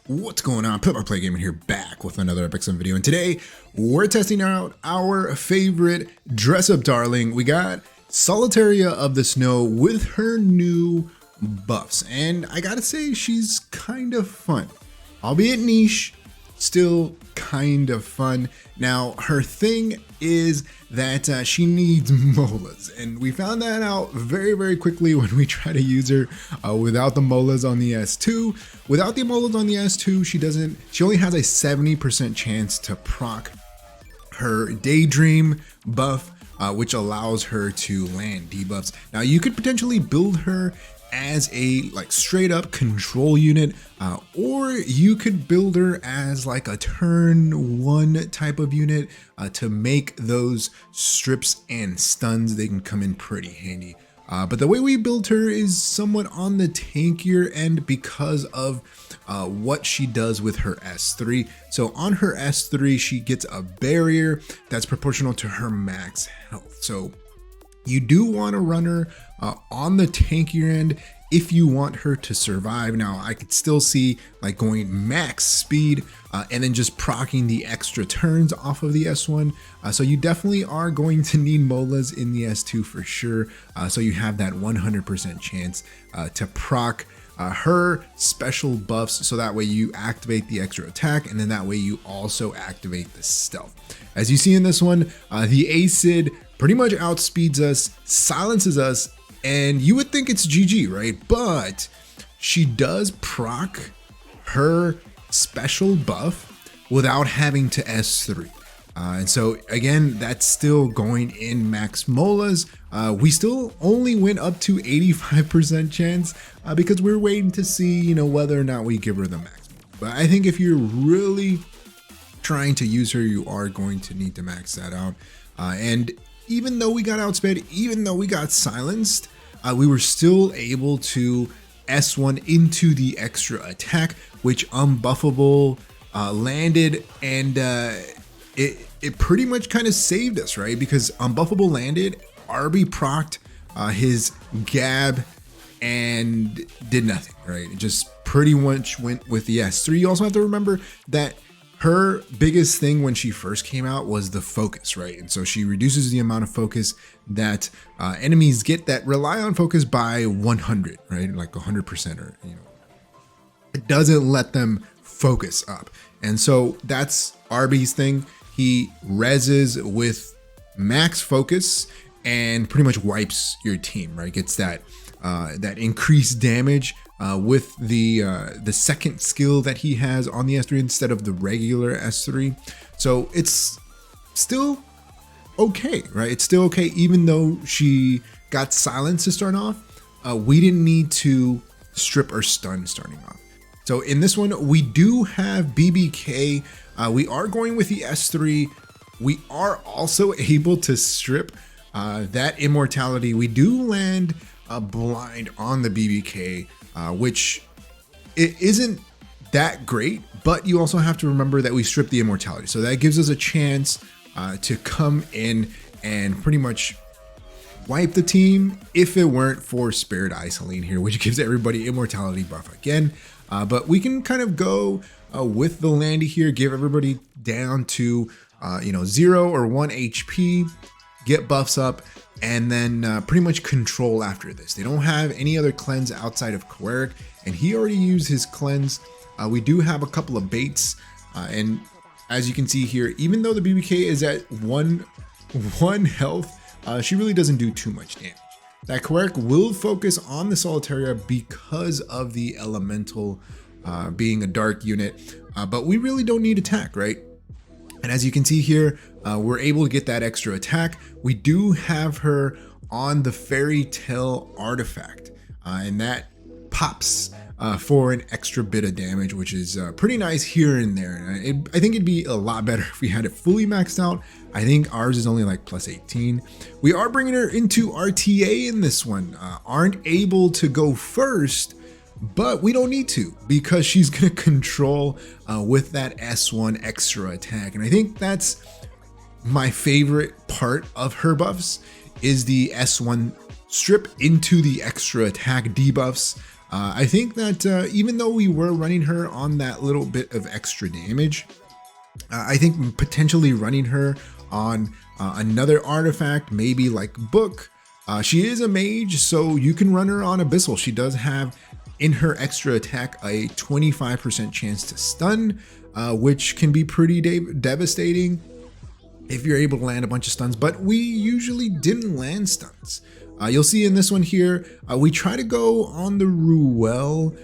What's going on? Play Gaming here, back with another Epic Sim video, and today we're testing out our favorite dress-up darling. We got Solitaria of the Snow with her new buffs, and I gotta say she's kind of fun, albeit niche, still kind of fun. Now her thing is that she needs molas, and we found that out very quickly when we try to use her without the molas on the S2. Without the molas on the S2, she only has a 70% chance to proc her Daydream buff, which allows her to land debuffs. Now you could potentially build her as a straight up control unit, or you could build her as like a turn one type of unit to make those strips and stuns. They can come in pretty handy. But the way we built her is somewhat on the tankier end because of what she does with her S3. So on her S3, she gets a barrier that's proportional to her max health. So you do want to run her on the tankier end if you want her to survive. Now I could still see like going max speed and then just proccing the extra turns off of the S1. So you definitely are going to need molas in the S2 for sure. So you have that 100% chance to proc her special buffs, so that way you activate the extra attack, and then that way you also activate the stealth. As you see in this one, the acid pretty much outspeeds us, silences us, and you would think it's GG, right? But she does proc her special buff without having to S3. And so again, that's still going in max molas. We still only went up to 85% chance because we're waiting to see, whether or not we give her the max. But I think if you're really trying to use her, you are going to need to max that out. And even though we got outsped, even though we got silenced, we were still able to S1 into the extra attack, which unbuffable landed, and it pretty much kind of saved us, right? Because unbuffable landed, Arby procced his gab and did nothing, right? It just pretty much went with the S3. You also have to remember that her biggest thing when she first came out was the focus, right? And so she reduces the amount of focus that enemies get that rely on focus by 100, right? Like 100%, or it doesn't let them focus up. And so that's Arby's thing. He reses with max focus and pretty much wipes your team, right? Gets that that increased damage with the second skill that he has on the S3 instead of the regular S3. So it's still okay, right? It's still okay, even though she got silenced to start off. We didn't need to strip or stun starting off. So in this one, we do have BBK. We are going with the S3. We are also able to strip that immortality. We do land a blind on the BBK, which it isn't that great, but you also have to remember that we stripped the immortality. So that gives us a chance to come in and pretty much wipe the team if it weren't for Spirit Eye Celine here, which gives everybody immortality buff again. But we can kind of go with the Landy here, give everybody down to 0 or 1 HP, get buffs up, and then pretty much control after this. They don't have any other cleanse outside of Queric, and he already used his cleanse. We do have a couple of baits, and as you can see here, even though the BBK is at one health, she really doesn't do too much damage. That Queric will focus on the Solitaria because of the elemental being a dark unit, but we really don't need attack, right? And as you can see here, we're able to get that extra attack. We do have her on the Fairy Tale artifact, and that pops for an extra bit of damage, which is pretty nice here and there. I think it'd be a lot better if we had it fully maxed out. I think ours is only like plus 18. We are bringing her into RTA in this one. Aren't able to go first, but we don't need to because she's going to control with that S1 extra attack. And I think that's my favorite part of her buffs, is the S1 strip into the extra attack debuffs. I think that even though we were running her on that little bit of extra damage, I think potentially running her on another artifact, maybe like Book. She is a mage, so you can run her on Abyssal. She does have in her extra attack a 25% chance to stun, which can be pretty devastating if you're able to land a bunch of stuns, but we usually didn't land stuns. You'll see in this one here, we try to go on the Ruele,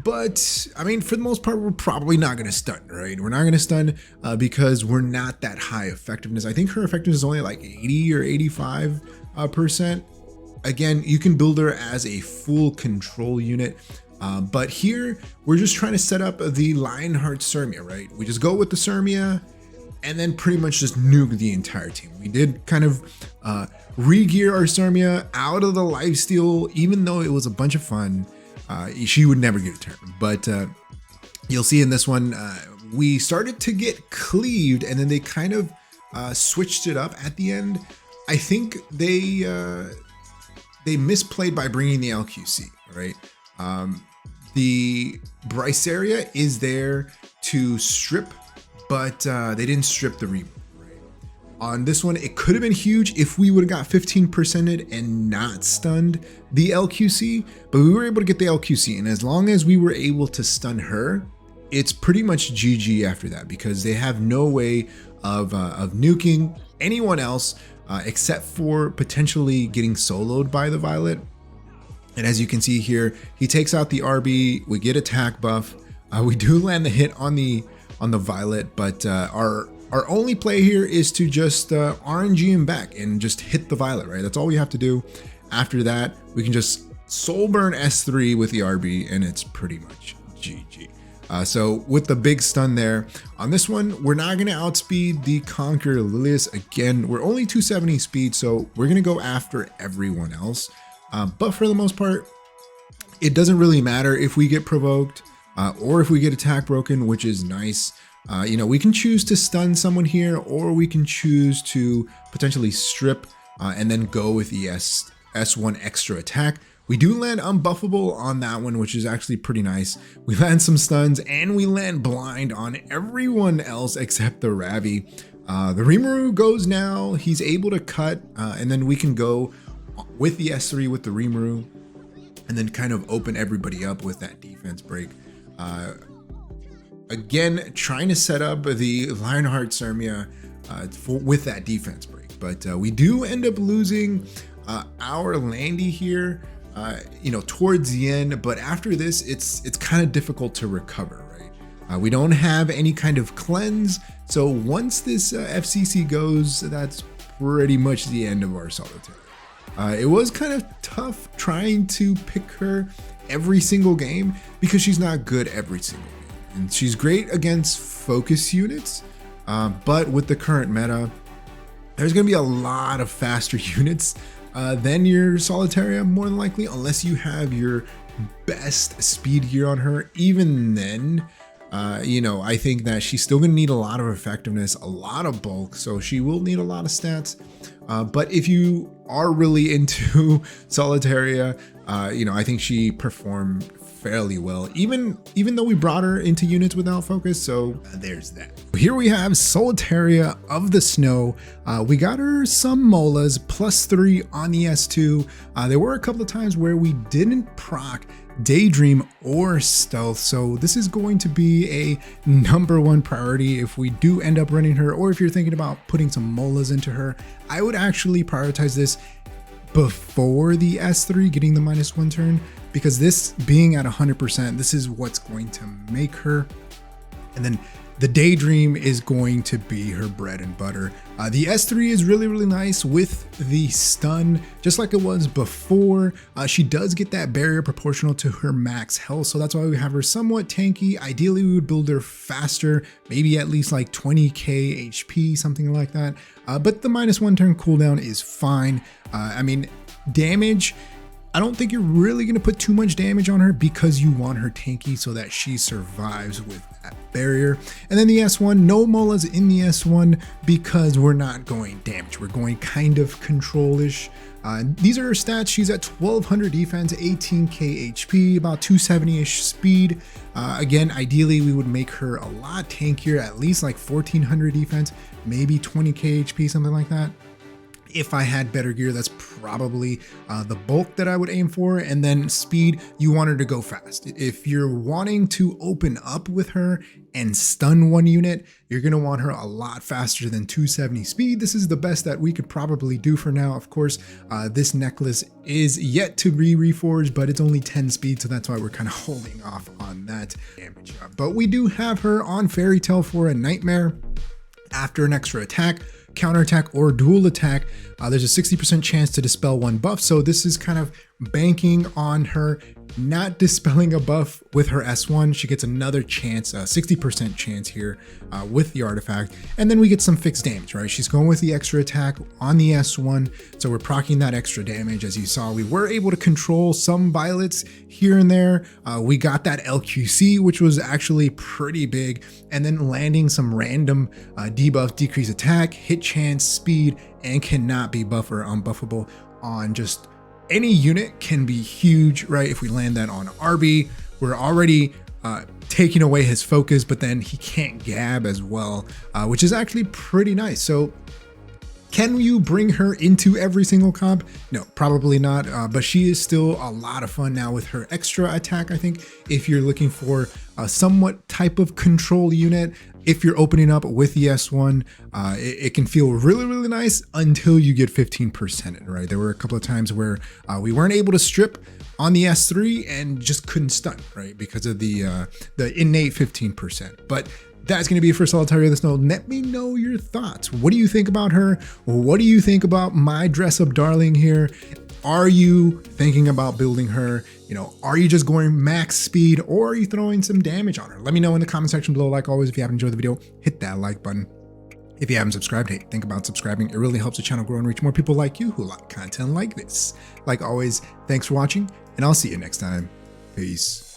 but I mean, for the most part, we're probably not going to stun, right? We're not going to stun because we're not that high effectiveness. I think her effectiveness is only like 80 or 85%. Again, you can build her as a full control unit. But here, we're just trying to set up the Lionheart Sirmia, right? We just go with the Sirmia and then pretty much just nuke the entire team. We did kind of re-gear our Sirmia out of the lifesteal, even though it was a bunch of fun. She would never get a turn, but you'll see in this one, we started to get cleaved and then they kind of switched it up at the end. I think they misplayed by bringing the LQC, right? The Briseria is there to strip, but they didn't strip the remove. On this one, it could have been huge if we would have got 15%ed and not stunned the LQC, but we were able to get the LQC, and as long as we were able to stun her, it's pretty much GG after that, because they have no way of nuking anyone else except for potentially getting soloed by the Violet. And as you can see here, he takes out the Arby, we get attack buff, we do land the hit on the Violet, but our only play here is to just RNG him back and just hit the Violet, right? That's all we have to do. After that, we can just soul burn S3 with the RB and it's pretty much GG. So with the big stun there, on this one, we're not gonna outspeed the Conqueror Lilias. Again, we're only 270 speed, so we're gonna go after everyone else. But for the most part, it doesn't really matter if we get provoked or if we get attack broken, which is nice. You know, we can choose to stun someone here, or we can choose to potentially strip and then go with the S1 extra attack. We do land unbuffable on that one, which is actually pretty nice. We land some stuns and we land blind on everyone else except the A.Ravi. The Rimuru goes now, he's able to cut, and then we can go with the S3 with the Rimuru and then kind of open everybody up with that defense break. Again, trying to set up the Lionheart Sirmia with that defense break, but we do end up losing our Landy here, you know, towards the end. But after this, it's kind of difficult to recover, right? We don't have any kind of cleanse, so once this FCC goes, that's pretty much the end of our Solitaria. It was kind of tough trying to pick her every single game because she's not good every single game. And she's great against focus units, but with the current meta, there's going to be a lot of faster units than your Solitaria, more than likely, unless you have your best speed gear on her. Even then, you know, I think that she's still going to need a lot of effectiveness, a lot of bulk, so she will need a lot of stats. But if you are really into Solitaria, you know, I think she performed fairly well, even though we brought her into units without focus. So there's that. Here we have Solitaria of the Snow. We got her some molas, +3 on the S2. There were a couple of times where we didn't proc Daydream or Stealth, so this is going to be a #1 priority if we do end up running her, or if you're thinking about putting some molas into her. I would actually prioritize this before the S3 getting the -1 turn, because this being at 100%, this is what's going to make her. And then the Daydream is going to be her bread and butter. The S3 is really, really nice with the stun, just like it was before. She does get that barrier proportional to her max health, so that's why we have her somewhat tanky. Ideally, we would build her faster, maybe at least like 20k HP, something like that. But the -1 turn cooldown is fine. I mean, damage I don't think you're really going to put too much damage on her because you want her tanky so that she survives with that barrier. And then the S1, no molas in the S1 because we're not going damage. We're going kind of control-ish. These are her stats. She's at 1200 defense, 18k HP, about 270-ish speed. Again, ideally we would make her a lot tankier, at least like 1400 defense, maybe 20k HP, something like that. If I had better gear, that's probably the bulk that I would aim for. And then speed, you want her to go fast. If you're wanting to open up with her and stun one unit, you're gonna want her a lot faster than 270 speed. This is the best that we could probably do for now. Of course, this necklace is yet to be reforged, but it's only 10 speed, so that's why we're kind of holding off on that damage. But we do have her on Fairy Tale for a Nightmare. After an extra attack, counterattack, or dual attack, there's a 60% chance to dispel one buff. So this is kind of banking on her not dispelling a buff with her S1. She gets another chance, a 60% chance here with the artifact. And then we get some fixed damage, right? She's going with the extra attack on the S1. So we're proccing that extra damage. As you saw, we were able to control some violets here and there. We got that LQC, which was actually pretty big. And then landing some random debuff, decrease attack, hit chance, speed, and cannot be buff or unbuffable on just any unit can be huge, right? If we land that on Arby, we're already taking away his focus, but then he can't gab as well, which is actually pretty nice. So can you bring her into every single comp? No, probably not, but she is still a lot of fun now with her extra attack. I think if you're looking for a somewhat type of control unit, if you're opening up with the S1, it can feel really, really nice until you get 15%, right? There were a couple of times where we weren't able to strip on the S3 and just couldn't stun, right? Because of the innate 15%. But that's going to be it for Solitaria of the Snow. Let me know your thoughts. What do you think about her? What do you think about my dress up darling here? Are you thinking about building her? You know, are you just going max speed, or are you throwing some damage on her? Let me know in the comment section below. Like always, if you haven't enjoyed the video, hit that like button. If you haven't subscribed, hey, think about subscribing. It really helps the channel grow and reach more people like you who like content like this. Like always, thanks for watching, and I'll see you next time. Peace.